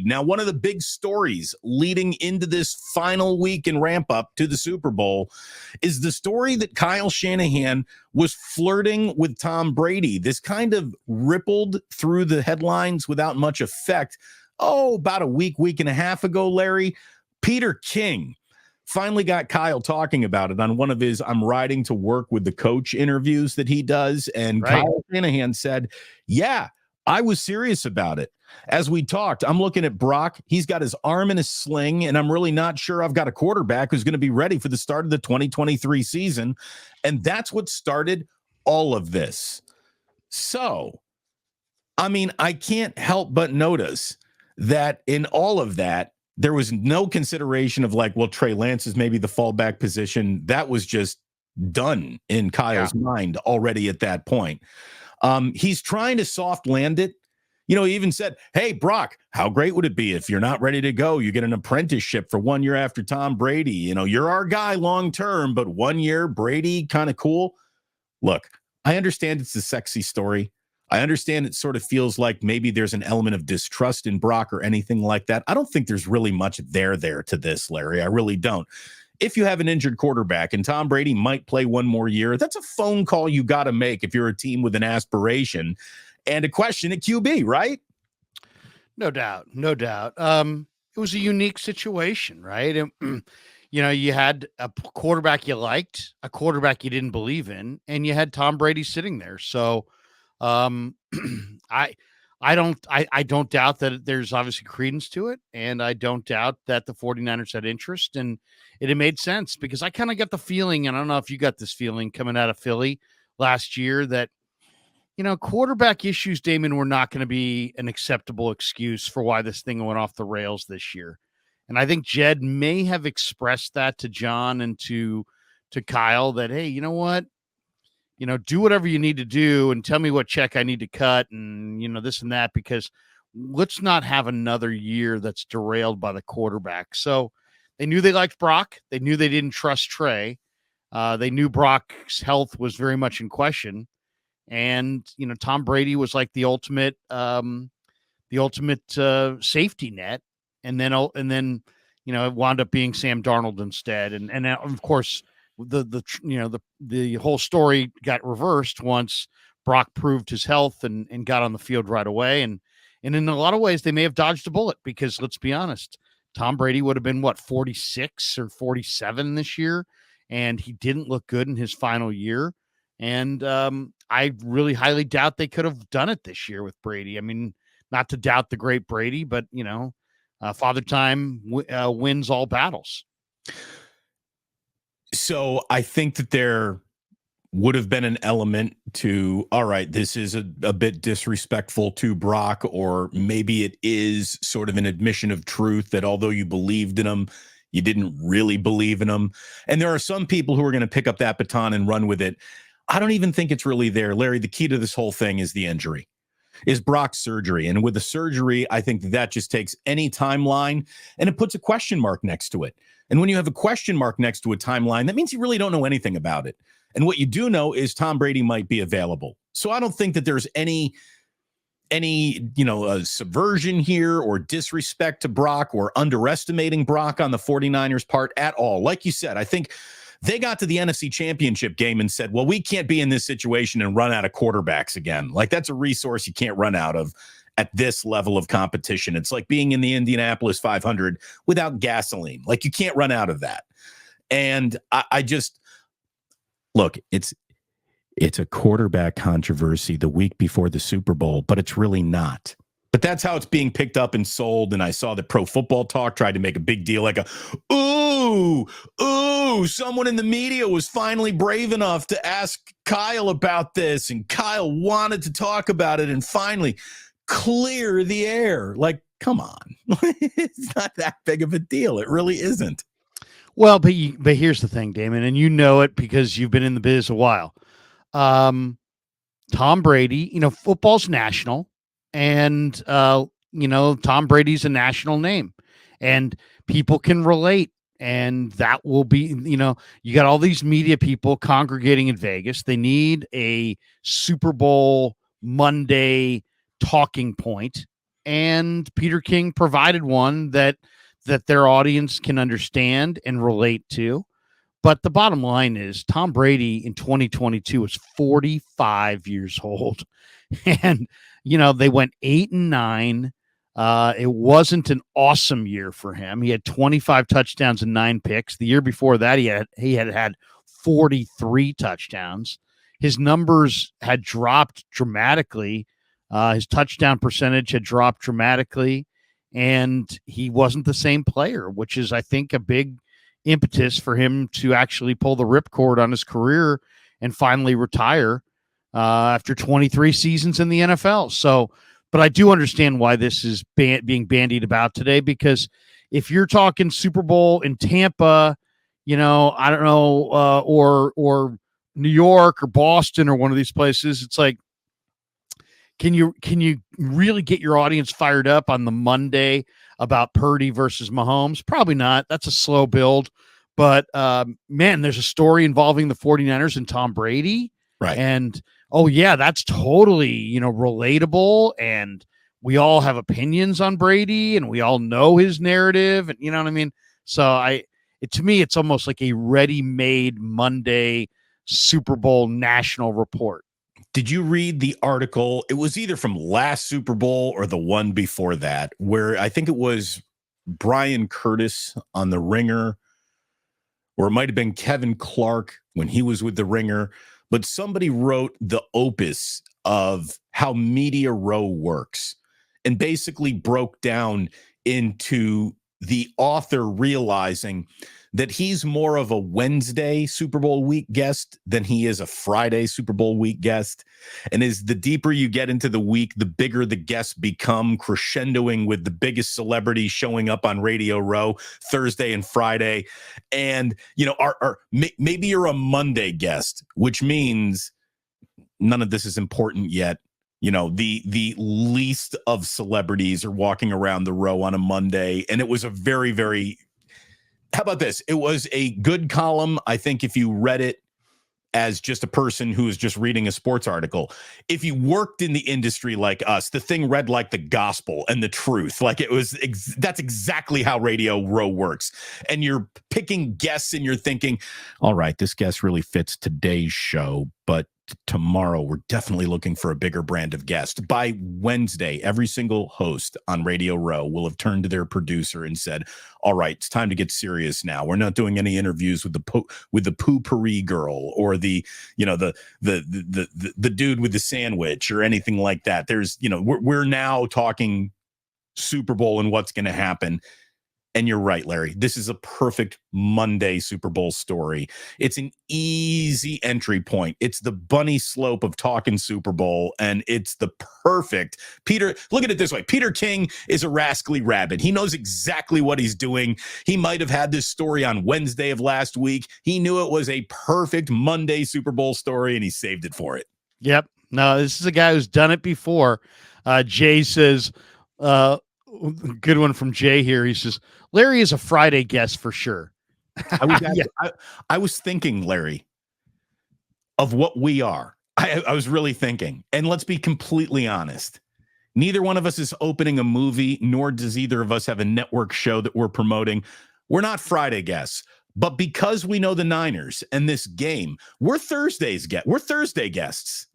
Now, one of the big stories leading into this final week and ramp up to the Super Bowl is the story that Kyle Shanahan was flirting with Tom Brady. This kind of rippled through the headlines without much effect. Oh, about a week and a half ago, Larry, Peter King finally got Kyle talking about it on one of his I'm riding to work with the coach interviews that he does. And right. Kyle Shanahan said, yeah, I was serious about it. As we talked, I'm looking at Brock. He's got his arm in a sling, and I'm really not sure I've got a quarterback who's going to be ready for the start of the 2023 season. And that's what started all of this. So, I mean, I can't help but notice that in all of that, there was no consideration of like, well, Trey Lance is maybe the fallback position. That was just done in Kyle's mind already at that point. He's trying to soft land it. You know, he even said, hey, Brock, how great would it be if you're not ready to go? You get an apprenticeship for 1 year after Tom Brady. You know, you're our guy long term, but 1 year, Brady, kind of cool. Look, I understand it's a sexy story. I understand it sort of feels like maybe there's an element of distrust in Brock or anything like that. I don't think there's really much there to this, Larry. I really don't. If you have an injured quarterback and Tom Brady might play 1 more year, that's a phone call you got to make if you're a team with an aspiration and a question at QB, right? No doubt. It was a unique situation, right? And, you know, you had a quarterback you liked, a quarterback you didn't believe in, and you had Tom Brady sitting there. So I don't doubt that there's obviously credence to it, and I don't doubt that the 49ers had interest, and it made sense because I kind of got the feeling, and I don't know if you got this feeling coming out of Philly last year, that you know, quarterback issues, Damon, were not going to be an acceptable excuse for why this thing went off the rails this year. And I think Jed may have expressed that to John and to Kyle that, hey, you know what? You know, do whatever you need to do and tell me what check I need to cut and, you know, this and that, because let's not have another year that's derailed by the quarterback. So they knew they liked Brock. They knew they didn't trust Trey. They knew Brock's health was very much in question. And, you know, Tom Brady was like the ultimate safety net. And then, you know, it wound up being Sam Darnold instead. And of course, the whole story got reversed once Brock proved his health and got on the field right away. And in a lot of ways, they may have dodged a bullet because let's be honest, Tom Brady would have been 46 or 47 this year. And he didn't look good in his final year. And I really highly doubt they could have done it this year with Brady. I mean, not to doubt the great Brady, but, you know, Father Time wins all battles. So I think that there would have been an element to, all right, this is a bit disrespectful to Brock, or maybe it is sort of an admission of truth that although you believed in him, you didn't really believe in him. And there are some people who are going to pick up that baton and run with it. I don't even think it's really there. Larry, the key to this whole thing is the injury, is Brock's surgery. And with the surgery, I think that just takes any timeline and it puts a question mark next to it. And when you have a question mark next to a timeline, that means you really don't know anything about it. And what you do know is Tom Brady might be available. So I don't think that there's any subversion here or disrespect to Brock or underestimating Brock on the 49ers part at all. Like you said, I think they got to the NFC Championship game and said, well, we can't be in this situation and run out of quarterbacks again. Like, that's a resource you can't run out of at this level of competition. It's like being in the Indianapolis 500 without gasoline. Like, you can't run out of that. And I just, look, it's a quarterback controversy the week before the Super Bowl, but it's really not. But that's how it's being picked up and sold. And I saw that Pro Football Talk tried to make a big deal, like someone in the media was finally brave enough to ask Kyle about this, and Kyle wanted to talk about it and finally clear the air. Like, come on. It's not that big of a deal. It really isn't. Well, but here's the thing, Damon, and you know it because you've been in the biz a while. Tom Brady, you know, football's national, and Tom Brady's a national name, and people can relate, and that will be, you know, you got all these media people congregating in Vegas. They need a Super Bowl Monday talking point, and Peter King provided one that their audience can understand and relate to. But the bottom line is Tom Brady in 2022 was 45 years old. And, they went 8-9. It wasn't an awesome year for him. He had 25 touchdowns and 9 picks. The year before that, he had 43 touchdowns. His numbers had dropped dramatically. His touchdown percentage had dropped dramatically, and he wasn't the same player, which is, I think, a big impetus for him to actually pull the ripcord on his career and finally retire after 23 seasons in the NFL. So, but I do understand why this is being bandied about today, because if you're talking Super Bowl in Tampa, I don't know, or New York or Boston or one of these places, it's like, can you really get your audience fired up on the Monday about Purdy versus Mahomes? Probably not. That's a slow build. But, man, there's a story involving the 49ers and Tom Brady. Right. And, oh, yeah, that's totally, relatable. And we all have opinions on Brady, and we all know his narrative. And you know what I mean? So to me, it's almost like a ready-made Monday Super Bowl national report. Did you read the article? It was either from last Super Bowl or the one before that, where I think it was Brian Curtis on The Ringer, or it might have been Kevin Clark when he was with The Ringer, but somebody wrote the opus of how Media Row works and basically broke down into the author realizing that he's more of a Wednesday Super Bowl week guest than he is a Friday Super Bowl week guest. And as the deeper you get into the week, the bigger the guests become, crescendoing with the biggest celebrities showing up on Radio Row Thursday and Friday. And, maybe you're a Monday guest, which means none of this is important yet. The least of celebrities are walking around the row on a Monday. And it was a very, very, how about this? It was a good column. I think if you read it as just a person who is just reading a sports article, if you worked in the industry like us, the thing read like the gospel and the truth. Like it was, that's exactly how Radio Row works. And you're picking guests and you're thinking, all right, this guest really fits today's show, but tomorrow we're definitely looking for a bigger brand of guest. By Wednesday, every single host on Radio Row will have turned to their producer and said, all right, it's time to get serious now. We're not doing any interviews with the poo-pourri girl or the dude with the sandwich or anything like that. There's, we're now talking Super Bowl and what's going to happen. And you're right, Larry. This is a perfect Monday Super Bowl story. It's an easy entry point. It's the bunny slope of talking Super Bowl, and it's the perfect Peter. Look at it this way. Peter King is a rascally rabbit. He knows exactly what he's doing. He might have had this story on Wednesday of last week. He knew it was a perfect Monday Super Bowl story, and he saved it for it. Yep. No, this is a guy who's done it before. Jay says, good one from Jay here. He says, Larry is a Friday guest for sure. I was thinking, Larry, of what we are. I was really thinking, and let's be completely honest. Neither one of us is opening a movie, nor does either of us have a network show that we're promoting. We're not Friday guests, but because we know the Niners and this game, we're Thursday guests.